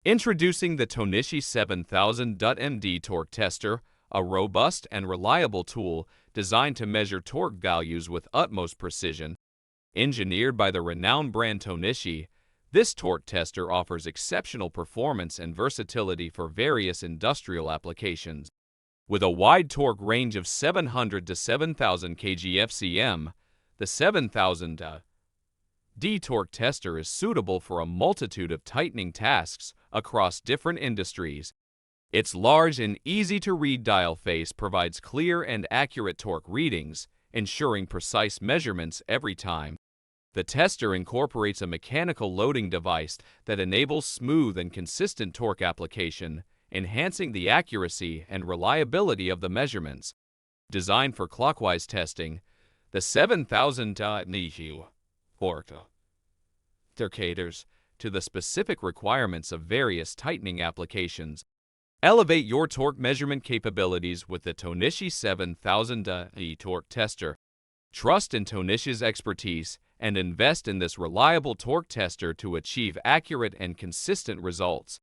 Introducing the Tohnichi 7000DOT-MD torque tester, a robust and reliable tool designed to measure torque values with utmost precision. Engineered by the renowned brand Tohnichi, this torque tester offers exceptional performance and versatility for various industrial applications. With a wide torque range of 700 to 7,000 kg/fcm, the 7000D torque tester is suitable for a multitude of tightening tasks across different industries. Its large and easy-to-read dial face provides clear and accurate torque readings, ensuring precise measurements every time. The tester incorporates a mechanical loading device that enables smooth and consistent torque application, enhancing the accuracy and reliability of the measurements. Designed for clockwise testing, the 7000D torque caters to the specific requirements of various tightening applications. Elevate your torque measurement capabilities with the Tohnichi 7000D torque tester. Trust in Tohnichi's expertise and invest in this reliable torque tester to achieve accurate and consistent results.